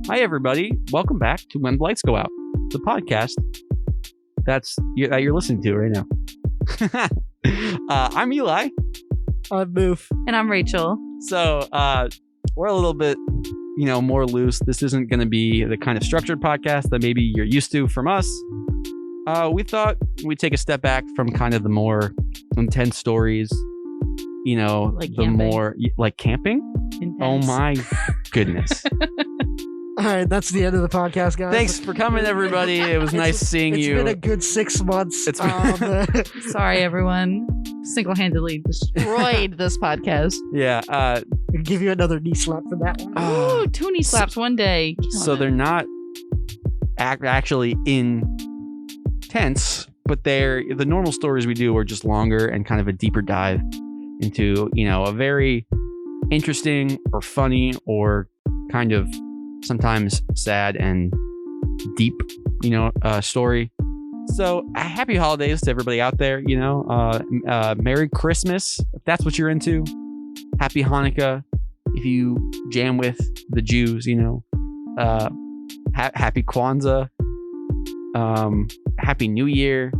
Hi, everybody. Welcome back to When the Lights Go Out, the podcast that you're listening to right now. I'm Eli. I'm Boof. And I'm Rachael. So we're a little bit, more loose. This isn't going to be the kind of structured podcast that maybe you're used to from us. We thought we'd take a step back from kind of the more intense stories, Like the camping. more like camping. Intense. Oh my goodness. All right, that's the end of the podcast, guys. Thanks for coming, everybody. It was nice seeing you. It's been a good 6 months. It's Sorry, everyone. Single-handedly destroyed this podcast. Yeah. I'll give you another knee slap for that one. Ooh, two knee slaps one day. So they're not actually intense, but the normal stories we do are just longer and kind of a deeper dive into, a very interesting or funny or kind of sometimes sad and deep, story. So happy holidays to everybody out there, Merry Christmas, if that's what you're into. Happy Hanukkah, if you jam with the Jews, happy Kwanzaa, Happy New Year.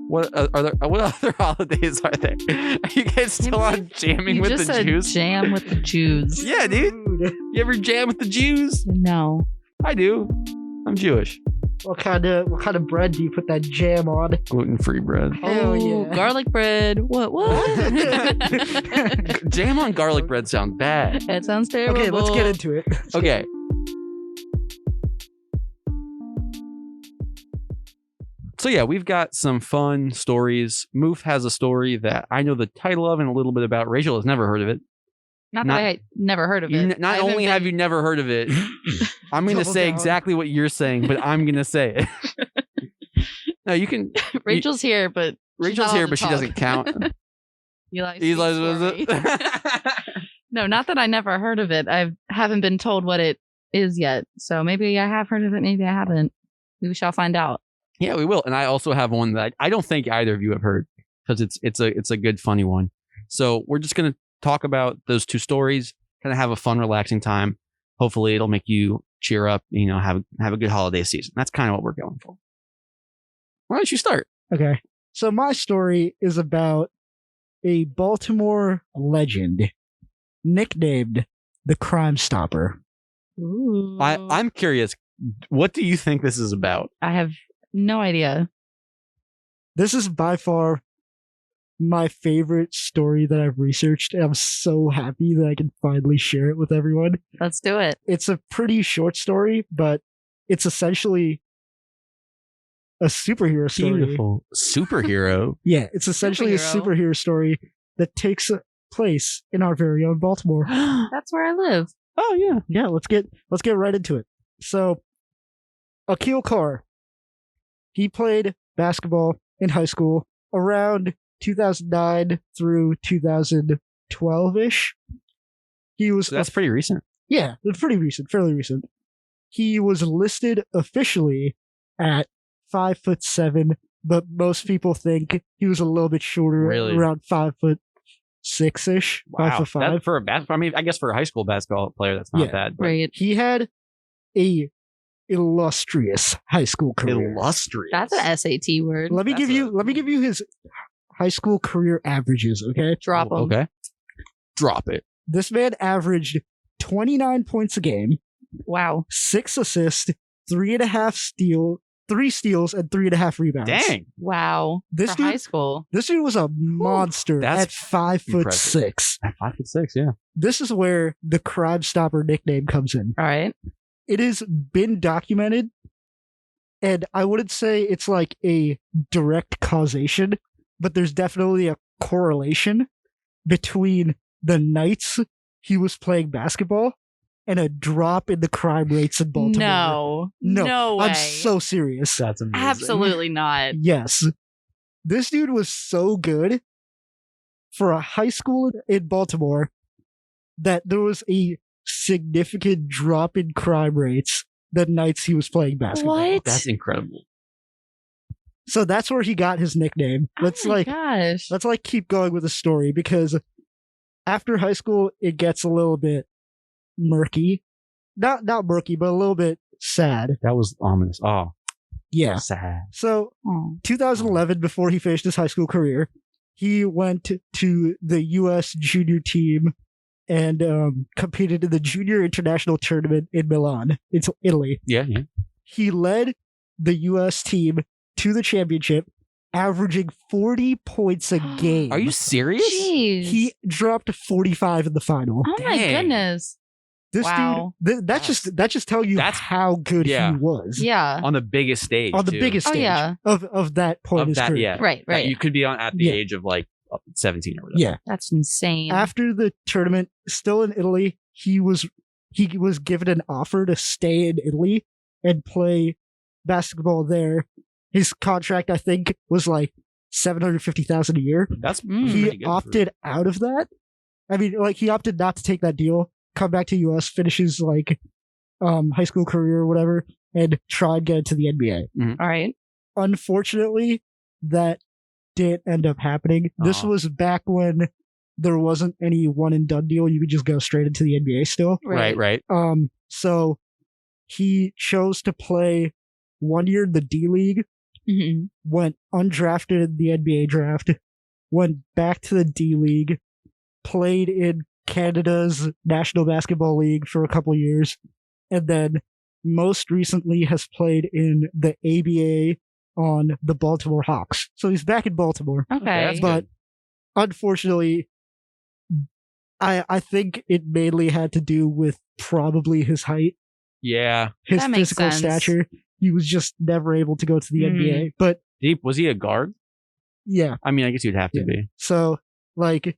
What other holidays are there? Are you guys still on jamming with the Jews? Jam with the Jews. Yeah, dude. You ever jam with the Jews? No. I do. I'm Jewish. What kind of bread do you put that jam on? Gluten-free bread. Hell Oh, yeah. garlic bread. What? Jam on garlic bread sounds bad. That sounds terrible. Okay, let's get into it. Okay. So yeah, we've got some fun stories. Moof has a story that I know the title of and a little bit about. Rachael has never heard of it. Not that I never heard of it. Not only have you never heard of it, I'm going to Double say down. exactly what you're saying, but I'm going to say it. No, you can. Rachel's here, but Rachel's here, but she doesn't count. Eli Was speaks it? for me. No, not that I never heard of it. I haven't been told what it is yet. So maybe I have heard of it. Maybe I haven't. We shall find out. Yeah, we will. And I also have one that I don't think either of you have heard because it's a good, funny one. So we're just going to talk about those two stories, kind of have a fun, relaxing time. Hopefully it'll make you cheer up, have a good holiday season. That's kind of what we're going for. Why don't you start? Okay. So my story is about a Baltimore legend nicknamed the Crime Stopper. Ooh. I'm curious. What do you think this is about? I have no idea. This is by far my favorite story that I've researched, and I'm so happy that I can finally share it with everyone. Let's do it. It's a pretty short story, but it's essentially a superhero story. Beautiful. Superhero. Yeah, it's essentially a superhero story that takes place in our very own Baltimore. That's where I live. Oh, yeah. Yeah, let's get right into it. So, Akil Carr, he played basketball in high school around 2009 through 2012-ish. He was So that's pretty recent. yeah, it's pretty recent, fairly recent. He was listed officially at 5'7", but most people think he was a little bit shorter, Really? around 5'6"-ish, Wow. 5'5". That, for a basketball, I mean, I guess for a high school basketball player, that's not Yeah. bad. But Right. He had a illustrious high school career. illustrious. That's an SAT word. Let me That's give you his high school career averages, okay? Drop them. Okay. Drop it. This man averaged 29 points a game, Wow. 6 assists, 3 steals, and 3.5 rebounds. Dang. Wow. This For high dude, school. this dude was a monster That's at 5'6". At 5'6", yeah. This is where the Crime Stopper nickname comes in. All right. It has been documented, and I wouldn't say it's like a direct causation, but there's definitely a correlation between the nights he was playing basketball and a drop in the crime rates in Baltimore. No way. I'm so serious. That's amazing. Absolutely not. Yes. This dude was so good for a high school in Baltimore that there was a significant drop in crime rates the nights he was playing basketball. What? That's incredible. So that's where he got his nickname. Let's oh my gosh. let's keep going with the story, because after high school it gets a little bit murky not murky, but a little bit sad. That was ominous. Oh, Yeah. sad. So, Oh. 2011, before he finished his high school career, he went to the U.S. junior team and competed in the junior international tournament in Milan, Italy. Yeah. He led the U.S. team to the championship, averaging 40 points a game. Are you serious? Jeez. He dropped 45 in the final. Oh my Dang. goodness. This Wow. dude, that just tell you That's- how good yeah. he was Yeah. On the biggest stage. on the too. biggest Oh, stage yeah. of that point Of in his that, career. yeah. Right, That right. you could be on at the Yeah. age of like 17 or whatever. Yeah. That's insane. After the tournament, still in Italy, he was given an offer to stay in Italy and play basketball there. His contract, I think, was like $750,000 a year. That's Mm. He pretty good. opted out of that. I mean, like he opted not to take that deal, come back to US, finish his like high school career or whatever, and try and get into the NBA. All right. Unfortunately, that didn't end up happening. This Aw. was back when there wasn't any one and done deal. You could just go straight into the NBA still. Right. So he chose to play 1 year in the D League, Mm-hmm. went undrafted in the NBA draft, went back to the D League, played in Canada's National Basketball League for a couple years, and then most recently has played in the ABA on the Baltimore Hawks. So he's back in Baltimore. Okay. that's But good. unfortunately, I think it mainly had to do with probably his height, Yeah. his That makes physical sense. stature. He was just never able to go to the NBA. But Deep. Was he a guard? yeah, I mean, I guess you'd have to Yeah. be. so like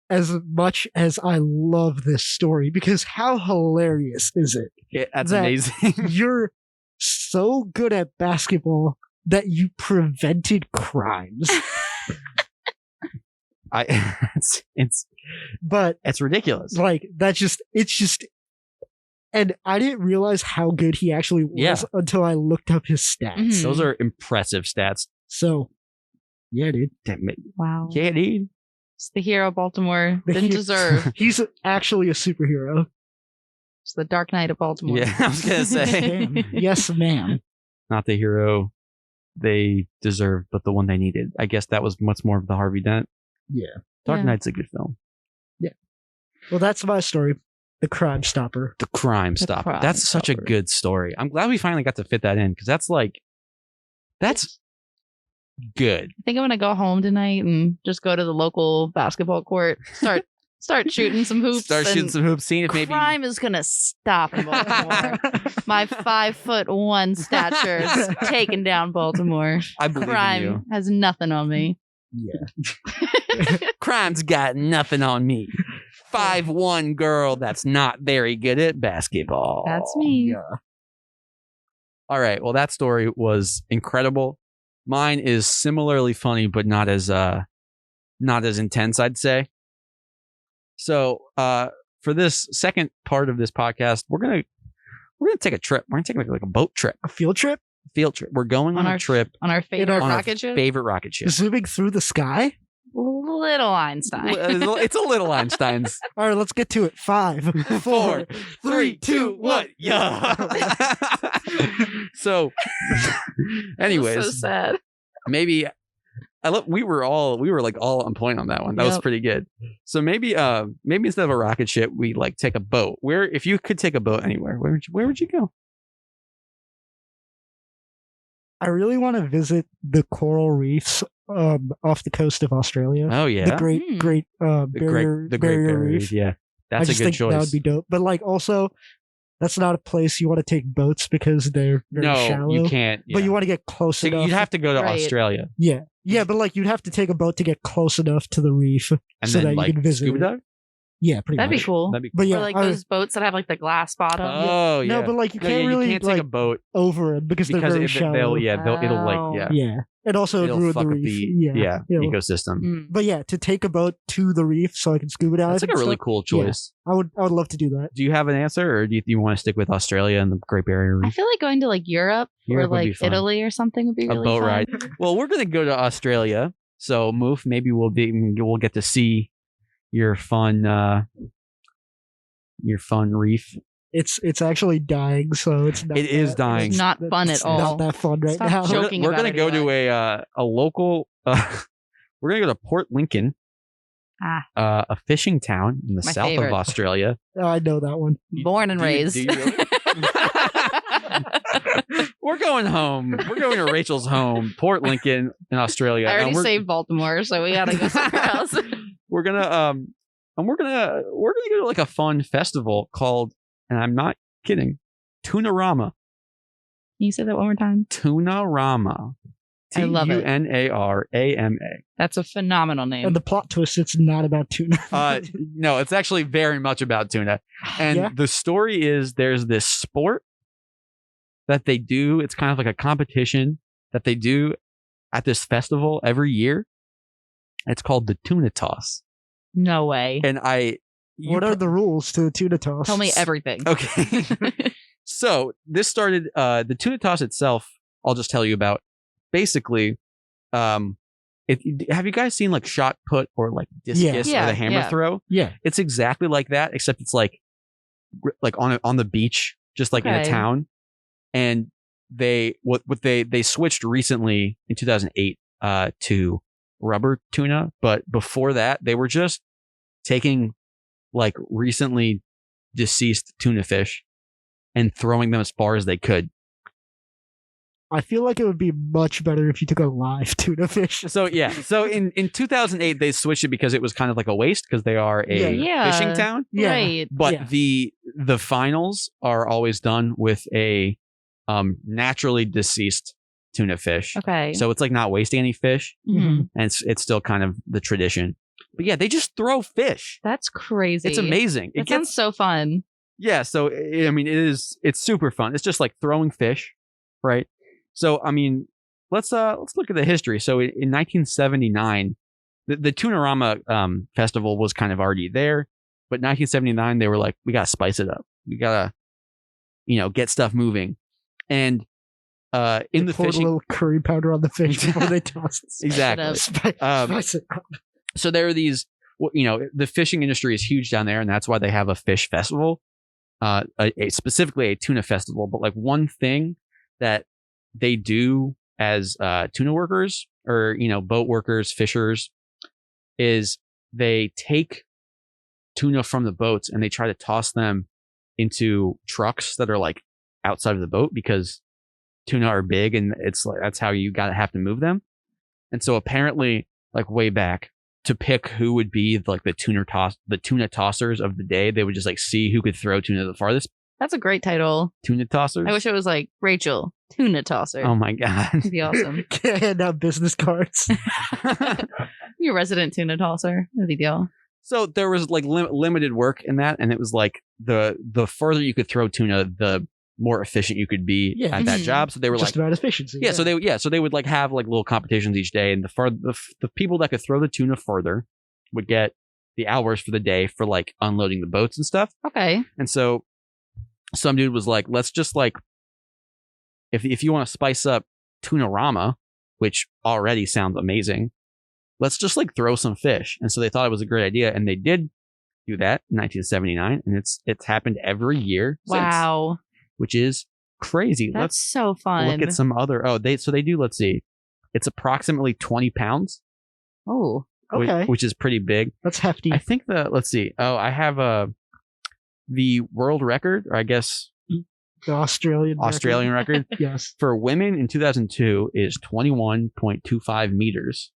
as much as I love this story, because how hilarious is it? Yeah, that's That- amazing. You're so good at basketball that you prevented crimes. It's But ridiculous. like it's just and I didn't realize how good he actually was Yeah. until I looked up his stats. Mhm. Those are impressive stats. So yeah, dude. Damn it. Wow. Yeah, dude. It's the hero Baltimore The didn't he- deserve. He's actually a superhero. It's the Dark Knight of Baltimore. Yeah, I was gonna say Damn. Yes, ma'am. not the hero they deserved, but the one they needed. I guess that was much more of the Harvey Dent. Yeah. Dark Yeah. Knight's a good film. Well, that's my story. The Crime Stopper. The Crime Stopper. Crime That's such a Stopper. good story. I'm glad we finally got to fit that in because that's good. I think I'm gonna go home tonight and just go to the local basketball court, start shooting some hoops. Start shooting and some hoops, seeing if maybe crime is gonna stop in Baltimore. My 5'1" stature is taking down Baltimore. I believe in you. Crime has nothing on me. Yeah. Crime's got nothing on me. 5'1" girl that's not very good at basketball. That's me. Yeah. All right. Well, that story was incredible. Mine is similarly funny, but not as intense, I'd say. So, for this second part of this podcast, we're gonna take a trip. We're gonna take like a boat trip, A field trip? field trip. We're going on a trip On our favorite our rocket ship, favorite rocket ship. Zooming through the sky? Little Einstein. It's a little Einstein's. All right, let's get to it. 5, 4, 3, 2, 1. Yeah. So, anyways, So sad. maybe we were like all on point on that one. That was Yep. pretty good. So maybe instead of a rocket ship, we like take a boat. If you could take a boat anywhere, where would you go? I really want to visit the coral reefs off the coast of Australia. Oh yeah, The great Hmm. barrier, the Great barrier Barrier reef. Yeah, I that's a just good think choice. that would be dope. But like also, that's not a place you want to take boats because they're very No, shallow. you can't. But yeah. you want to get close So enough. you'd have to go to Right. Australia yeah, but like you'd have to take a boat to get close enough to the reef and so then that like you can visit. scuba it. dive. Yeah, pretty That'd much. be cool. That'd be But yeah, or like I- those boats that have like the glass bottom. Oh yeah. no, but like you No, can't yeah, really you can't like take a boat over it because they're because very if shallow. it'll like Oh. Yeah, and also it'll ruin fuck the up reef. the It'll- ecosystem. Mm. But yeah, to take a boat to the reef so I can scuba dive. That's like a and really stuff, cool yeah. choice. I would love to do that. Do you have an answer, or do you want to stick with Australia and the Great Barrier I Reef? feel like going to like Europe Europe or would be like fun. Italy or something would be A really boat fun. ride. Well, we're gonna go to Australia, so Moof, maybe we'll get to see your fun reef It's actually dying, so it's not. It is dying. It's not fun it's at all. Not that fun right Stop now. joking. We're about gonna it, go Eli. to a local. We're gonna go to Port Lincoln, a fishing town in the My south favorite. of Australia. I know that one. Born and Do you- raised. do you really? We're going home. We're going to Rachel's home, Port Lincoln in Australia. I already and we're, saved Baltimore, so we gotta go somewhere else. we're gonna we're gonna go to like a fun festival called, and I'm not kidding, Tunarama. Can you say that one more time? Tunarama. I love it. Tunarama. That's a phenomenal name. And the plot twist, it's not about tuna. No, it's actually very much about tuna. And Yeah. the story is there's this sport that they do. It's kind of like a competition that they do at this festival every year. It's called the Tuna Toss. No way. And What are the rules to the tuna toss? Tell me everything. Okay. So this started, the Tuna Toss itself, I'll just tell you about. Basically, have you guys seen like shot put or like discus Yeah. or the hammer Yeah. throw? Yeah. It's exactly like that, except it's like on the beach, just like in a Okay. town. And they switched recently in 2008 to rubber tuna, but before that they were just taking like recently deceased tuna fish and throwing them as far as they could. I feel like it would be much better if you took a live tuna fish. So yeah, so in 2008 they switched it because it was kind of like a waste because they are a Yeah. fishing town. Yeah. Right. But Yeah. the finals are always done with a naturally deceased tuna fish. Okay. So it's like not wasting any fish, Mhm. and it's still kind of the tradition. But yeah, they just throw fish. That's crazy. It's amazing. It sounds so fun. Yeah, so I mean it's super fun. It's just like throwing fish, right? So I mean, let's look at the history. So in 1979, the Tunarama festival was kind of already there, but 1979 they were like, we gotta spice it up. We gotta, get stuff moving. And in the Pour a fishing, little curry powder on the fish before they toss it. exactly. Spice it up. So there are these, the fishing industry is huge down there, and that's why they have a fish festival, specifically a tuna festival. But like one thing that they do as tuna workers or boat workers, fishers, is they take tuna from the boats and they try to toss them into trucks that are like outside of the boat because tuna are big and it's like that's how you have to move them. And so apparently, like way back, to pick who would be like the tuna tossers of the day, they would just like see who could throw tuna the farthest. That's a great title. Tuna tossers. I wish it was like Rachael, Tuna Tosser. Oh my god. That'd be awesome. Can't hand out business cards. You're a resident tuna tosser. That'd be deal. So there was like limited work in that, and it was like the further you could throw tuna, the more efficient you could be Yeah. at that Mhm. job. So they were Just like, about efficiency. yeah. So they would like have like little competitions each day, and the people that could throw the tuna further would get the hours for the day for like unloading the boats and stuff. Okay. And so some dude was like, let's just like, if you want to spice up Tunarama, which already sounds amazing, let's just like throw some fish. And so they thought it was a great idea, and they did do that in 1979, and it's happened every year since, Wow. which is crazy. That's so Let's fun. look at some other. They do. Let's see, it's approximately 20 pounds, Oh. Okay. which is pretty big. That's hefty. I think let's see. Oh, I have the world record, or I guess The Australian record Yes. for women in 2002 is 21.25 meters.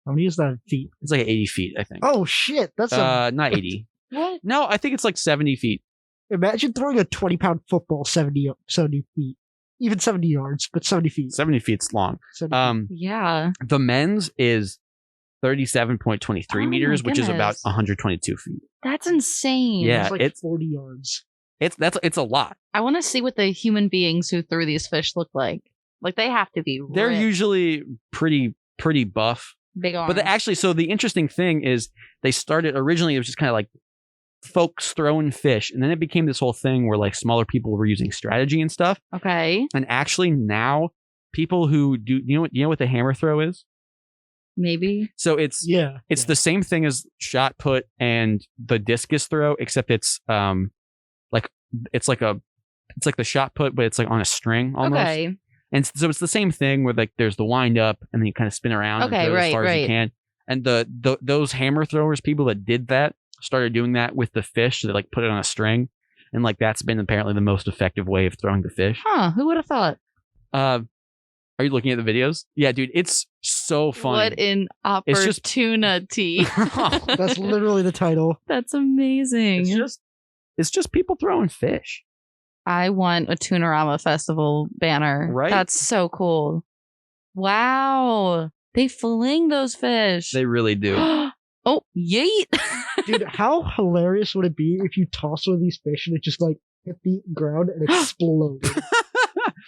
How many is that in feet? It's like 80 feet, I think. Oh shit! That's Not 80. What? No, I think it's like 70 feet. imagine throwing a 20-pound football 70 feet, even 70 yards, but 70 feet. 70 feet's long. 70 feet. Yeah. The men's is 37.23 Oh my meters, which is about goodness. 122 feet. That's insane. Yeah, It's like it's- 40 yards. It's a lot. I want to see what the human beings who threw these fish look like. Like they have to be They're ripped. usually pretty buff. big arms. But actually, so the interesting thing is they started originally, it was just kind of like folks throwing fish. And then it became this whole thing where like smaller people were using strategy and stuff. Okay. And actually now people who do, you know what the hammer throw is? Maybe. So it's Yeah. the same thing as shot put and the discus throw, except it's like it's like the shot put, but it's like on a string almost. Okay. And so it's the same thing where like there's the wind up and then you kind of spin around and Okay, go as far as you right. can. And those hammer throwers, people that did that, started doing that with the fish. So they like put it on a string, and like that's been apparently the most effective way of throwing the fish. Huh? Who would have thought? Are you looking at the videos? Yeah, dude, it's so funny. What in opportunity? That's literally the title. That's amazing. It's just people throwing fish. I want a Tunarama Festival banner. Right? That's so cool. Wow. They fling those fish. They really do. Oh, yeet. Dude, how hilarious would it be if you toss one of these fish and it just like hit the ground and exploded?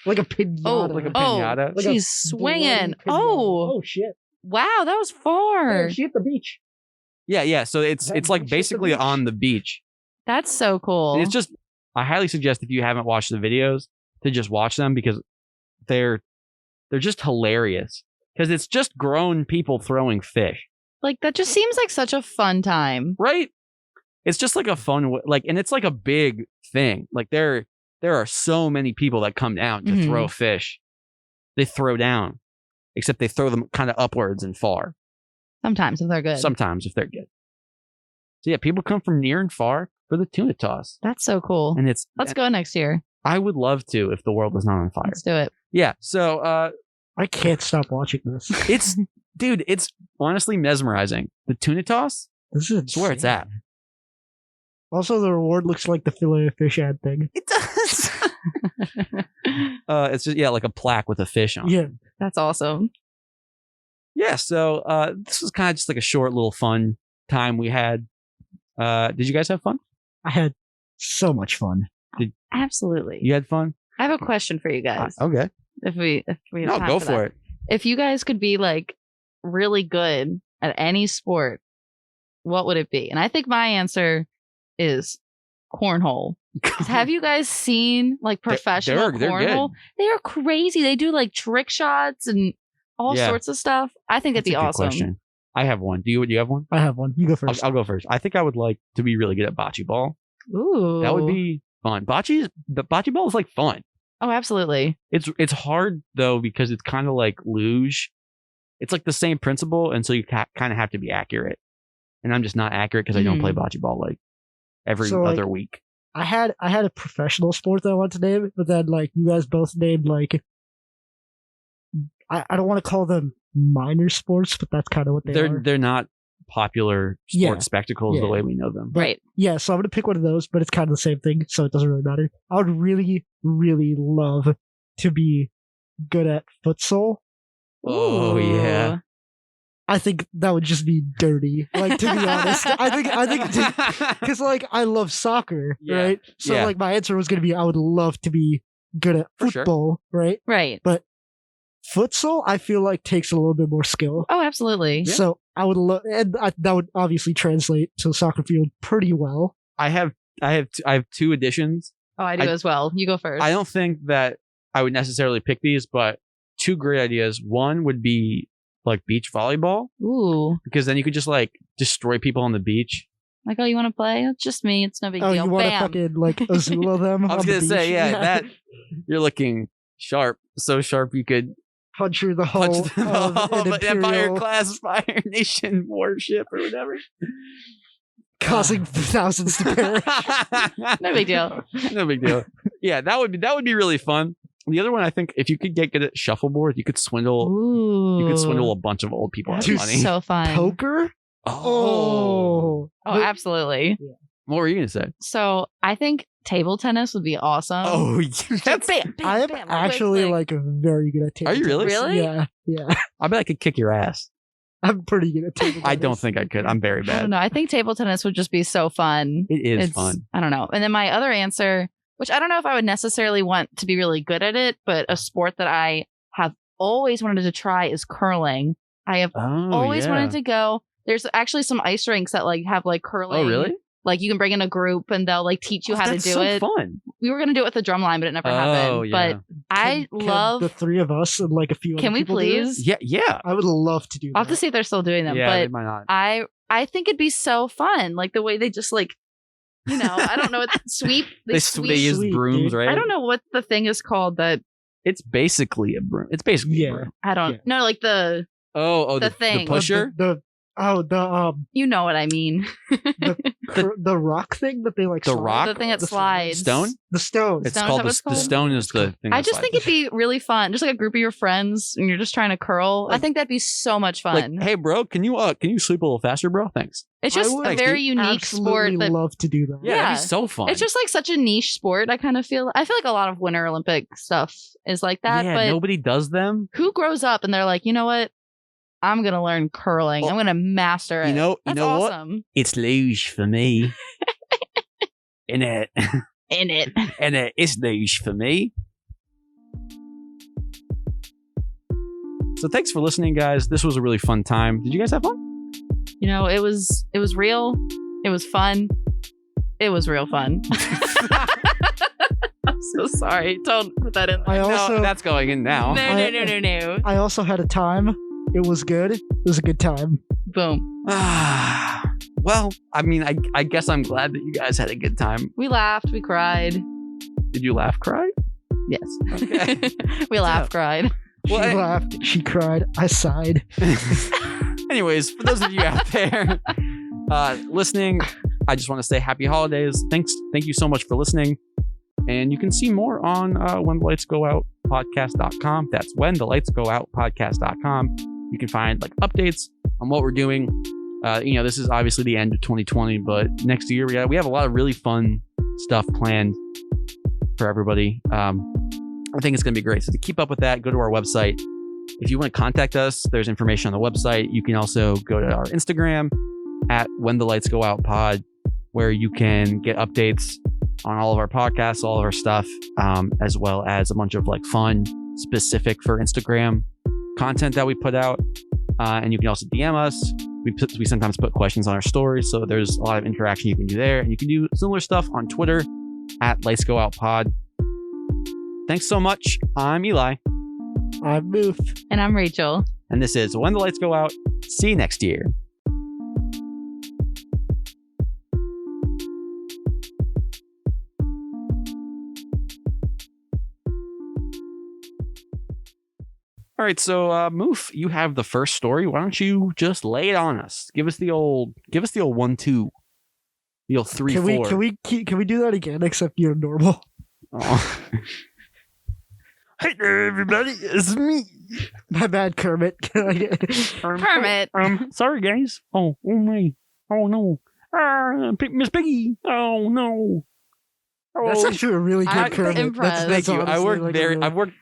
Like a pinata. Oh, like a pinata. Like a she's swinging. bloody pinata. Oh. Oh, shit. Wow, that was far. Oh, she hit the beach. Yeah. So it's That like beach is the basically beach. on the beach. That's so cool. And it's just, I highly suggest if you haven't watched the videos to just watch them because they're just hilarious. Because it's just grown people throwing fish. like, that just seems like such a fun time. Right? It's just like a fun, like, and it's like a big thing. Like there are so many people that come down to Mhm. throw fish. They throw down, except they throw them kind of upwards and far. Sometimes if they're good. Sometimes if they're good. So yeah, people come from near and far for the tuna toss. That's so cool. And it's, Let's go next year. I would love to if the world was not on fire. Let's do it. Yeah. So I can't stop watching this. it's, dude, it's honestly mesmerizing. The tuna toss, This is it's where it's at. Also, the reward looks like the fillet of fish ad thing. It does. It's just, yeah, like a plaque with a fish on it. Yeah. That's awesome. Yeah, so this was kind of just like a short little fun time we had. Did you guys have fun? I had so much fun. Absolutely. You had fun? I have a question for you guys. Okay. If we have No, time go for for that. it. If you guys could be like really good at any sport, what would it be? And I think my answer is cornhole. 'Cause have you guys seen like professional they're cornhole? They are crazy. They do like trick shots and all Yeah. sorts of stuff. I think it'd That's be a good awesome. question. I have one. Do you have one? I have one. You go first. I'll go first. I think I would like to be really good at bocce ball. Ooh. That would be fun. Bocce ball is like fun. Oh, absolutely. It's hard though because it's kind of like luge. It's like the same principle, and so you kind of have to be accurate. And I'm just not accurate because I don't play bocce ball like every So, like, other week. I had a professional sport that I wanted to name, but then like you guys both named like I don't want to call them minor sports, but that's kind of what they are. They're not popular Yeah. sports spectacles the Yeah. way we know them. But, Right. Yeah, so I'm gonna pick one of those, but it's kind of the same thing, so it doesn't really matter. I would really, really love to be good at futsal. Oh, yeah. Ooh. I think that would just be dirty. Like, to be honest, I think because like I love soccer, Yeah. right? So Yeah. like my answer was gonna be I would love to be good at For sure. football, right? Right. But futsal, I feel like takes a little bit more skill. Oh, absolutely. Yeah. So I would love, and that would obviously translate to the soccer field pretty well. I have two additions. Oh, I do I- as well. You go first. I don't think that I would necessarily pick these, but two great ideas. One would be like beach volleyball, Ooh. because then you could just like destroy people on the beach. Like, oh, you want to play? It's just me. It's no big Oh, deal. you want to Bam. fucking like Azula them? I was on the gonna say, beach? yeah, that you're looking sharp, so sharp you could punch through the hull punch the of an Empire imperial, class Fire Nation warship or whatever. causing thousands to perish. No big deal. No big deal. Yeah, that would be really fun. The other one, I think, if you could get good at shuffleboard, you could swindle. Ooh. You could swindle a bunch of old people out of That'd be money. so fun. Poker? Oh, Oh, absolutely. what were you gonna say? So I think table tennis would be awesome. Oh, that's. bam, bam, I am bam, actually quick, like very good at table Are you really? tennis. Really? Yeah. I bet I could kick your ass. I'm pretty good at table tennis. I don't think I could. I'm very I don't bad. know. I think table tennis would just be so fun. It is It's fun. I don't know. And then my other answer, which I don't know if I would necessarily want to be really good at it, but a sport that I have always wanted to try is curling. I have Oh, always yeah. wanted to go. There's actually some ice rinks that like have like curling. Oh, really? Like you can bring in a group and they'll like teach you how to That's do so it. fun. We were gonna do it with the drum line, but it never happened. Oh, yeah. But I Can love. the three of us and like a few. Can other we people do it? please? Yeah. I would love to do that. I'll have to see if they're still doing them. Yeah, they but might not. I think it'd be so fun. Like the way they just like You know, I don't know what sweep. They sweep. use Sweep, brooms, dude. right? I don't know what the thing is called that. It's basically a broom. It's basically a broom. I don't Yeah. know, like the The thing. pusher. you know what I mean. The rock thing that they like. The slide? rock? The thing that The slides. Stone? The stone. It's Stone, is called that what it's the called? stone is the thing. I that just think slides. it'd be really fun. Just like a group of your friends and you're just trying to curl. I Like- think that'd be so much fun. like, hey, bro, can you sleep a little faster, bro? Thanks. It's I just would a very Absolutely unique sport that love to do that. Yeah, Yeah. that'd be so fun. it's just like such a niche sport. I feel like a lot of Winter Olympic stuff is like that. yeah, but nobody does them. who grows up and they're like, you know what? I'm gonna learn curling. Well, I'm gonna master it. you know That's what? awesome. It's luge for me. In it. In it. And it's luge for me. So thanks for listening, guys. This was a really fun time. Did you guys have fun? You know, it was real. It was fun. It was real fun. I'm so sorry. Don't put that in there. I also No, that's going in now. No. I also had a time. It was good. It was a good time. Boom. Well, I mean, I guess I'm glad that you guys had a good time. We laughed. We cried. Did you laugh, cry? Yes. Okay. We laughed, cried. She Well, laughed. She cried. I sighed. Anyways, for those of you out there listening, I just want to say happy holidays. Thank you so much for listening. And you can see more on When the Lights Go Out podcast.com. That's When the Lights Go Out podcast.com. You can find like updates on what we're doing. This is obviously the end of 2020, but next year we have a lot of really fun stuff planned for everybody. I think it's going to be great. So to keep up with that, go to our website. If you want to contact us, there's information on the website. You can also go to our Instagram at When the Lights Go Out Pod, where you can get updates on all of our podcasts, all of our stuff, as well as a bunch of like fun, specific for Instagram content that we put out. And you can also DM us. We sometimes put questions on our stories, so there's a lot of interaction you can do there. And you can do similar stuff on Twitter at Lights Go Out Pod. Thanks so much. I'm Eli. I'm Booth. And I'm Rachel. And this is When the Lights Go Out. See you next year. All right, so Moof, you have the first story. Why don't you just lay it on us? Give us the old 1-2, the old 3-4. Can we do that again? Except you're normal. Oh. Hey there, everybody! It's me. My bad, Kermit. Can I get Kermit. Sorry, guys. Oh my. Oh no. Miss Piggy. Oh no. That's Oh. actually a really good I'm Kermit. impressed. Thank you. I honestly worked like a there. really- I've worked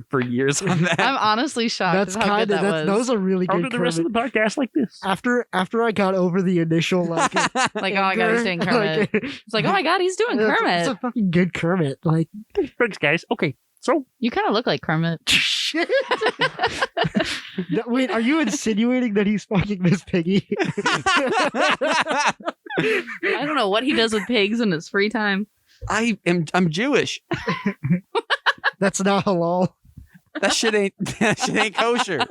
for years on that. I'm honestly shocked That's at how kind good of that that was a really How good did the Kermit. rest of the podcast like this? After I got over the initial like Like, oh my god, he's doing Kermit. It's like, oh my god, he's doing It's Kermit. a fucking good Kermit. Like Thanks, guys. Okay, so You kind of look like Kermit. shit. Wait, are you insinuating that he's fucking Miss Piggy? I don't know what he does with pigs in his free time. I'm Jewish. That's not halal. That shit ain't kosher.